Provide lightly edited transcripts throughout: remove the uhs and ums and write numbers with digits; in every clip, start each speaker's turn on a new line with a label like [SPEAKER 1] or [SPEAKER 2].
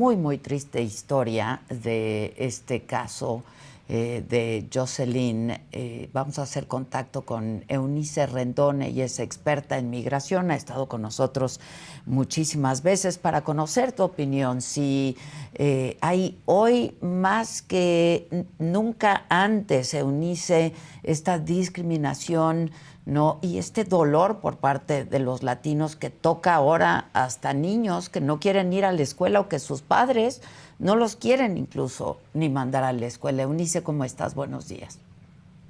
[SPEAKER 1] Muy, muy triste historia de este caso de Jocelyn. Vamos a hacer contacto con Eunice Rendón, ella es experta en migración, ha estado con nosotros muchísimas veces para conocer tu opinión. Si hay hoy más que nunca antes, Eunice, esta discriminación, ¿no? Y este dolor por parte de los latinos que toca ahora hasta niños que no quieren ir a la escuela o que sus padres no los quieren incluso ni mandar a la escuela. Eunice, ¿cómo estás? Buenos días.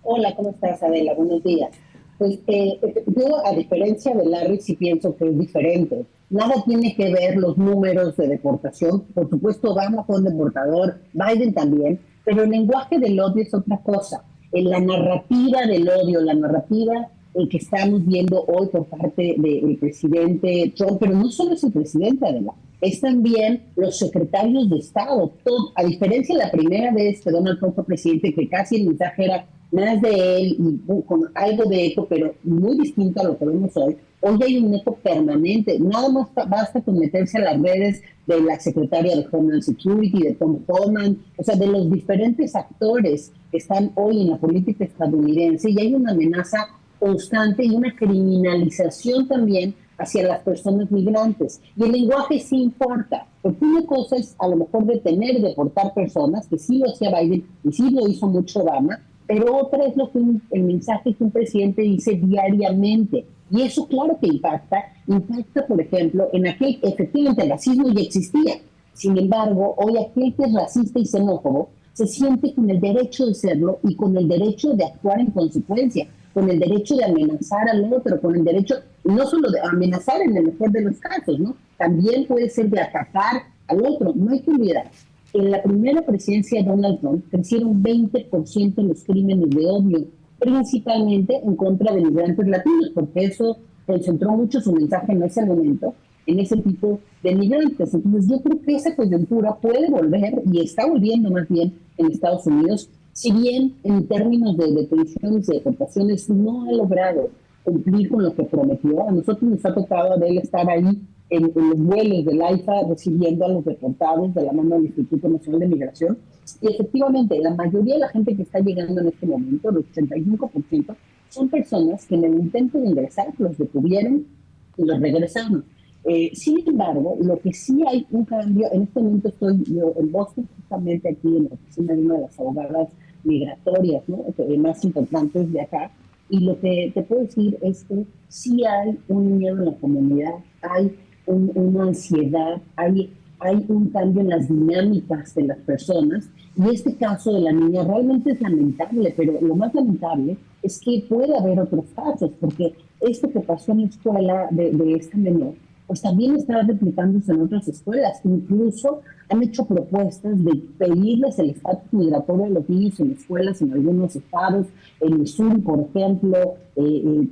[SPEAKER 2] Hola, ¿cómo estás, Adela? Buenos días. Pues yo, a diferencia de Larry, sí pienso que es diferente. Nada tiene que ver los números de deportación. Por supuesto, Obama fue un deportador, Biden también, pero el lenguaje del odio es otra cosa. La narrativa del odio, la narrativa que estamos viendo hoy por parte del presidente Trump, pero no solo es el presidente, Adela, es también los secretarios de Estado. Todo, a diferencia de la primera vez que Donald Trump fue presidente, que casi el mensaje era más de él y con algo de eco, pero muy distinto a lo que vemos hoy. Hoy hay un eco permanente. Nada más basta con meterse a las redes de la secretaria de Homeland Security, de Tom Homan, o sea, de los diferentes actores que están hoy en la política estadounidense, y hay una amenaza constante y una criminalización también hacia las personas migrantes. Y el lenguaje sí importa, porque una cosa es a lo mejor detener y deportar personas, que sí lo hacía Biden y sí lo hizo mucho Obama, pero otra es lo que el mensaje que un presidente dice diariamente. Y eso claro que impacta por ejemplo, en aquel, efectivamente el racismo ya existía. Sin embargo, hoy aquel que es racista y xenófobo se siente con el derecho de serlo y con el derecho de actuar en consecuencia, con el derecho de amenazar al otro, con el derecho, no solo de amenazar en el mejor de los casos, ¿no? También puede ser de atacar al otro. No hay que olvidar, en la primera presidencia de Donald Trump crecieron 20% los crímenes de odio, principalmente en contra de migrantes latinos, porque eso concentró mucho su mensaje en ese momento, en ese tipo de migrantes. Entonces yo creo que esa coyuntura puede volver, y está volviendo más bien en Estados Unidos, si bien en términos de detenciones y deportaciones no ha logrado cumplir con lo que prometió. A nosotros nos ha tocado de él estar ahí en los vuelos del AIFA recibiendo a los deportados de la mano del Instituto Nacional de Migración. Y efectivamente, la mayoría de la gente que está llegando en este momento, el 85%, son personas que en el intento de ingresar los detuvieron y los regresaron. Sin embargo, lo que sí hay un cambio, en este momento estoy yo en Boston, justamente aquí en la oficina de una de las abogadas migratorias, ¿no?, más importantes de acá, y lo que te puedo decir es que sí hay un miedo en la comunidad, hay una ansiedad, hay un cambio en las dinámicas de las personas, y este caso de la niña realmente es lamentable, pero lo más lamentable es que puede haber otros casos, porque esto que pasó en la escuela de esta menor, pues también está replicándose en otras escuelas. Incluso han hecho propuestas de pedirles el estatus migratorio a los niños en escuelas en algunos estados. En Missouri, por ejemplo,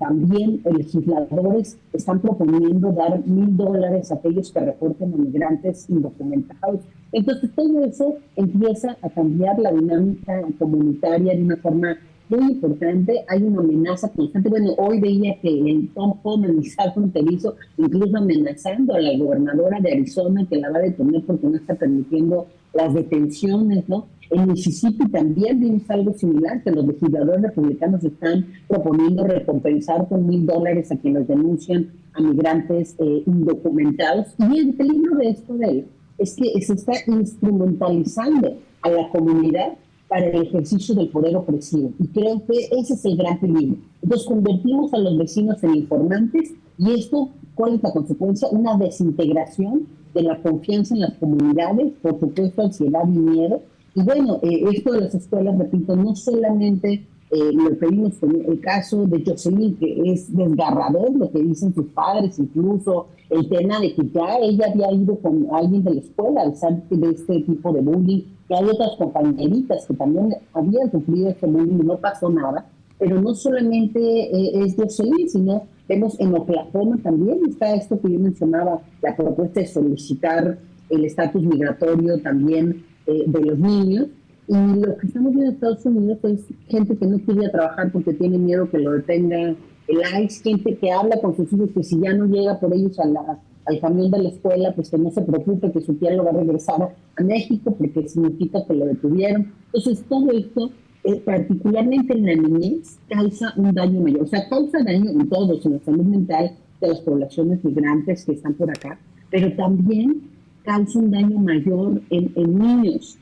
[SPEAKER 2] también legisladores están proponiendo dar $1,000 a aquellos que reporten a migrantes indocumentados. Entonces, todo eso empieza a cambiar la dinámica comunitaria de una forma muy importante. Hay una amenaza constante. Bueno, hoy veía que el Tom Homan está fronterizo, incluso amenazando a la gobernadora de Arizona, que la va a detener porque no está permitiendo las detenciones, ¿no? En Mississippi también vimos algo similar, que los legisladores republicanos están proponiendo recompensar con $1,000 a quienes denuncian a migrantes indocumentados. Y el peligro de esto de él es que se está instrumentalizando a la comunidad para el ejercicio del poder opresivo. Y creo que ese es el gran peligro. Entonces convertimos a los vecinos en informantes, y esto, ¿cuál es la consecuencia? Una desintegración de la confianza en las comunidades, por supuesto ansiedad y miedo. Y bueno, esto de las escuelas, repito, no solamente lo que vimos con el caso de Jocelyn, que es desgarrador lo que dicen sus padres, incluso el tema de que ya ella había ido con alguien de la escuela al saber de este tipo de bullying, que hay otras compañeritas que también habían sufrido este bullying y no pasó nada. Pero no solamente es Jocelyn, sino vemos en Oklahoma también está esto que yo mencionaba, la propuesta de solicitar el estatus migratorio también de los niños. Y lo que estamos viendo en Estados Unidos es gente que no quiere trabajar porque tiene miedo que lo detenga el ICE, gente que habla con sus hijos que si ya no llega por ellos a al camión de la escuela, pues que no se preocupe, que su tía lo va a regresar a México porque significa que lo detuvieron. Entonces, todo esto, particularmente en la niñez, causa un daño mayor. O sea, causa daño en todos, en la salud mental de las poblaciones migrantes que están por acá, pero también causa un daño mayor en niños,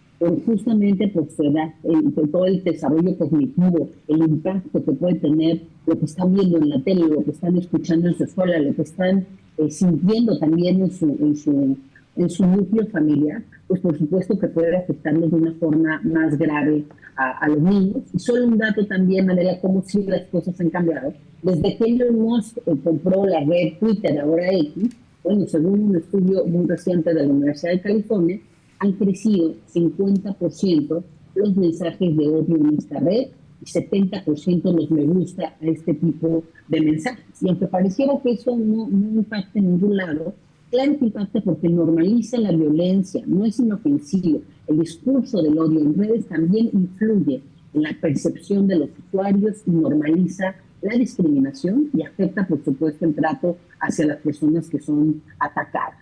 [SPEAKER 2] justamente por su edad, por todo el desarrollo cognitivo, el impacto que puede tener lo que están viendo en la tele, lo que están escuchando en su escuela, lo que están sintiendo también en su núcleo familiar, pues por supuesto que puede afectarlos de una forma más grave a los niños. Y solo un dato también, Adela, cómo sí las cosas han cambiado. Desde que Elon Musk compró la red Twitter, ahora X, bueno, según un estudio muy reciente de la Universidad de California, han crecido 50% los mensajes de odio en esta red y 70% los me gusta a este tipo de mensajes. Y aunque pareciera que eso no impacta en ningún lado, claro que impacta porque normaliza la violencia, no es inofensivo. El discurso del odio en redes también influye en la percepción de los usuarios y normaliza la discriminación y afecta, por supuesto, el trato hacia las personas que son atacadas.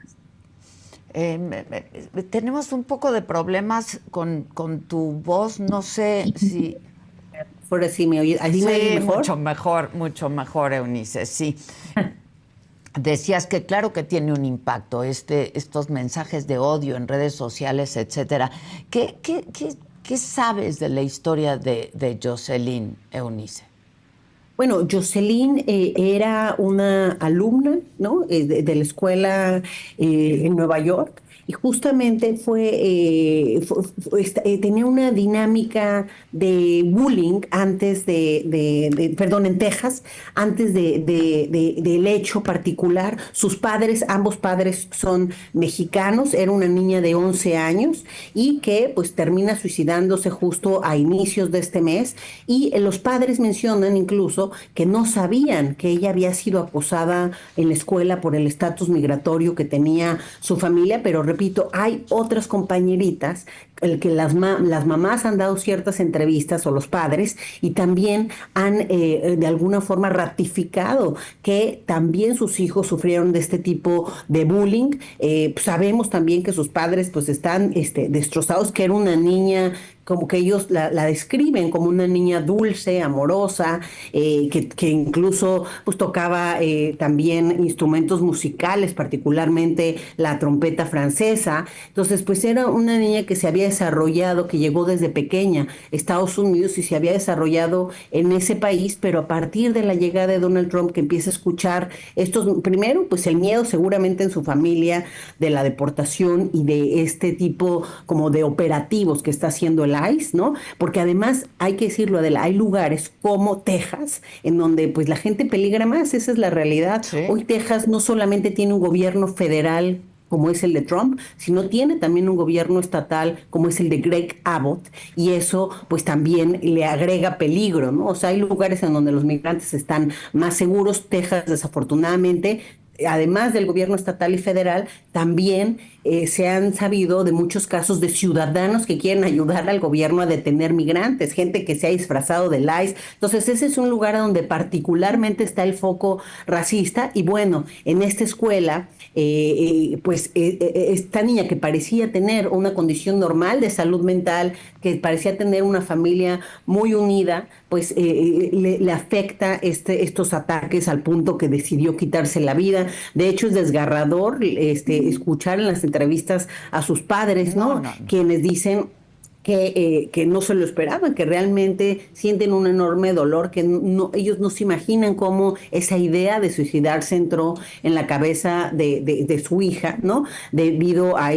[SPEAKER 1] Tenemos un poco de problemas con tu voz, no sé si...
[SPEAKER 3] Por así me oye, ¿así
[SPEAKER 1] sí,
[SPEAKER 3] me oye mejor?
[SPEAKER 1] mucho mejor, Eunice, sí. Decías que claro que tiene un impacto estos mensajes de odio en redes sociales, etcétera. ¿Qué sabes de la historia de Jocelyn, Eunice?
[SPEAKER 3] Bueno, Jocelyn era una alumna, ¿no? De la escuela en Nueva York y justamente tenía una dinámica de bullying antes perdón, en Texas, antes del hecho particular. Sus padres, ambos padres son mexicanos, era una niña de 11 años y que pues termina suicidándose justo a inicios de este mes y los padres mencionan incluso que no sabían que ella había sido acosada en la escuela por el estatus migratorio que tenía su familia, pero repito, hay otras compañeritas que las mamás han dado ciertas entrevistas o los padres y también han de alguna forma ratificado que también sus hijos sufrieron de este tipo de bullying. Sabemos también que sus padres pues están destrozados, que era una niña como que ellos la describen como una niña dulce, amorosa, que incluso pues tocaba también instrumentos musicales, particularmente la trompeta francesa. Entonces pues era una niña que se había desarrollado, que llegó desde pequeña a Estados Unidos y se había desarrollado en ese país, pero a partir de la llegada de Donald Trump, que empieza a escuchar primero pues el miedo seguramente en su familia de la deportación y de este tipo como de operativos que está haciendo el ICE, ¿no? Porque además hay que decirlo, Adela, hay lugares como Texas en donde pues la gente peligra más, esa es la realidad.
[SPEAKER 1] Sí.
[SPEAKER 3] Hoy Texas no solamente tiene un gobierno federal como es el de Trump, sino tiene también un gobierno estatal como es el de Greg Abbott, y eso pues también le agrega peligro, ¿no? O sea, hay lugares en donde los migrantes están más seguros. Texas, desafortunadamente, además del gobierno estatal y federal, también se han sabido de muchos casos de ciudadanos que quieren ayudar al gobierno a detener migrantes, gente que se ha disfrazado del ICE. Entonces ese es un lugar donde particularmente está el foco racista y bueno, en esta escuela, esta niña que parecía tener una condición normal de salud mental, que parecía tener una familia muy unida, pues le afecta estos ataques al punto que decidió quitarse la vida. De hecho, es desgarrador escuchar en las entrevistas a sus padres, ¿no? Quienes dicen que no se lo esperaban, que realmente sienten un enorme dolor, que ellos no se imaginan cómo esa idea de suicidarse entró en la cabeza de su hija, ¿no? Debido a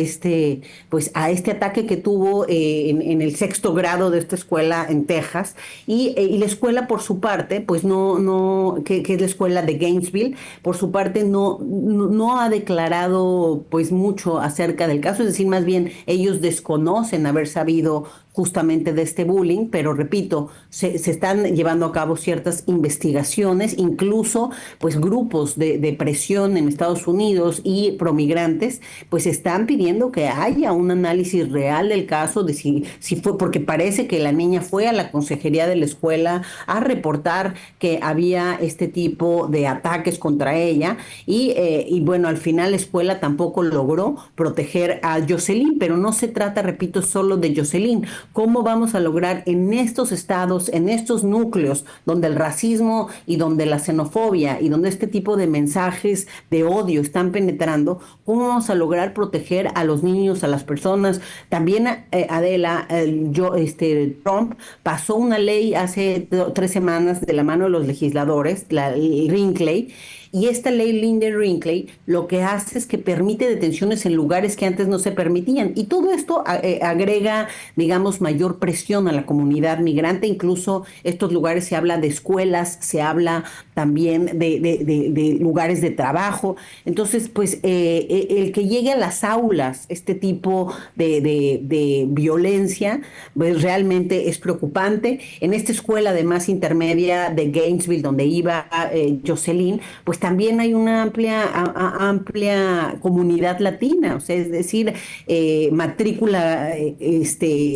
[SPEAKER 3] pues a este ataque que tuvo en el 6º grado de esta escuela en Texas, y la escuela por su parte, pues que es la escuela de Gainesville, por su parte no ha declarado pues mucho acerca del caso, es decir, más bien ellos desconocen haber sabido justamente de este bullying, pero repito, se están llevando a cabo ciertas investigaciones, incluso pues grupos de presión en Estados Unidos y promigrantes, pues están pidiendo que haya un análisis real del caso, de si fue, porque parece que la niña fue a la consejería de la escuela a reportar que había este tipo de ataques contra ella y bueno, al final la escuela tampoco logró proteger a Jocelyn, pero no se trata, repito, solo de Jocelyn. ¿Cómo vamos a lograr en estos estados, en estos núcleos donde el racismo y donde la xenofobia y donde este tipo de mensajes de odio están penetrando, cómo vamos a lograr proteger a los niños, a las personas? También, Adela, Trump pasó una ley hace 3 semanas de la mano de los legisladores, la Rinkley, y esta ley Linder-Rinkley lo que hace es que permite detenciones en lugares que antes no se permitían. Y todo esto agrega, digamos, mayor presión a la comunidad migrante. Incluso estos lugares se habla de escuelas, se habla también de lugares de trabajo. Entonces, pues, el que llegue a las aulas este tipo de violencia, pues realmente es preocupante. En esta escuela, además, intermedia de Gainesville, donde iba Jocelyn, pues también hay una amplia comunidad latina, o sea, es decir, matrícula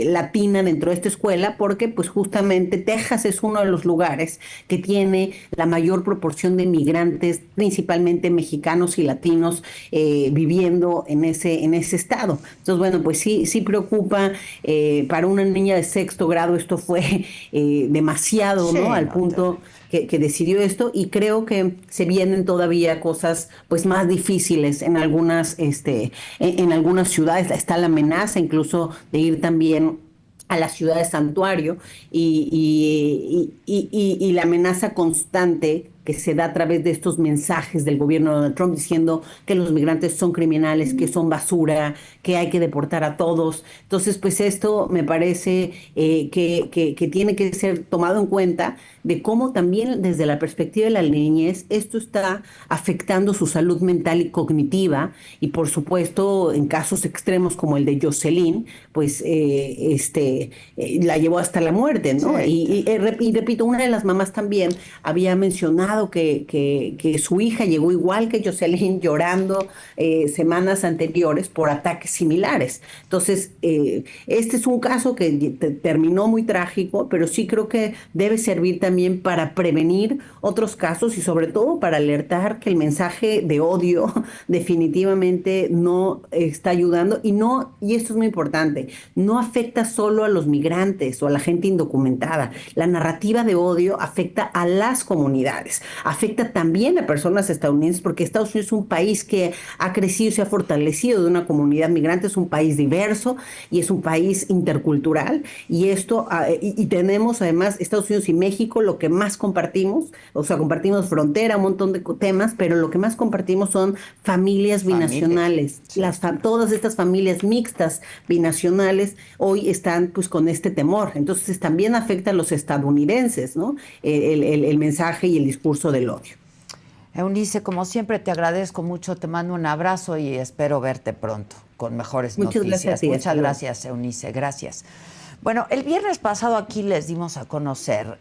[SPEAKER 3] latina dentro de esta escuela, porque pues justamente Texas es uno de los lugares que tiene la mayor proporción de migrantes, principalmente mexicanos y latinos, viviendo en ese estado. Entonces, bueno, pues sí preocupa. Para una niña de 6º grado esto fue demasiado,
[SPEAKER 1] Sí,
[SPEAKER 3] ¿no? Al
[SPEAKER 1] no,
[SPEAKER 3] punto que decidió esto, y creo que se vienen todavía cosas pues más difíciles en algunas, en algunas ciudades. Está la amenaza incluso de ir también a la ciudad de Santuario y la amenaza constante que se da a través de estos mensajes del gobierno de Donald Trump diciendo que los migrantes son criminales, que son basura, que hay que deportar a todos. Entonces, pues esto me parece que tiene que ser tomado en cuenta, de cómo también desde la perspectiva de la niñez esto está afectando su salud mental y cognitiva, y por supuesto en casos extremos como el de Jocelyn, pues la llevó hasta la muerte, ¿no?
[SPEAKER 1] sí.
[SPEAKER 3] Y repito, una de las mamás también había mencionado que su hija llegó igual que Jocelyn llorando semanas anteriores por ataques similares. Entonces, este es un caso que terminó muy trágico, pero sí creo que debe servir también para prevenir otros casos y sobre todo para alertar que el mensaje de odio definitivamente no está ayudando, y esto es muy importante, no afecta solo a los migrantes o a la gente indocumentada. La narrativa de odio afecta a las comunidades, afecta también a personas estadounidenses, porque Estados Unidos es un país que ha crecido y se ha fortalecido de una comunidad migrante, es un país diverso y es un país intercultural, y esto, y tenemos además Estados Unidos y México, lo que más compartimos, o sea, compartimos frontera, un montón de temas, pero lo que más compartimos son familias binacionales.
[SPEAKER 1] Sí.
[SPEAKER 3] Todas estas familias mixtas binacionales hoy están pues con este temor. Entonces también afecta a los estadounidenses, ¿no? El mensaje y el discurso del odio.
[SPEAKER 1] Eunice, como siempre, te agradezco mucho, te mando un abrazo y espero verte pronto con mejores
[SPEAKER 3] Muchas
[SPEAKER 1] noticias.
[SPEAKER 3] gracias a ti,
[SPEAKER 1] Muchas gracias, Eunice, gracias. Bueno, el viernes pasado aquí les dimos a conocer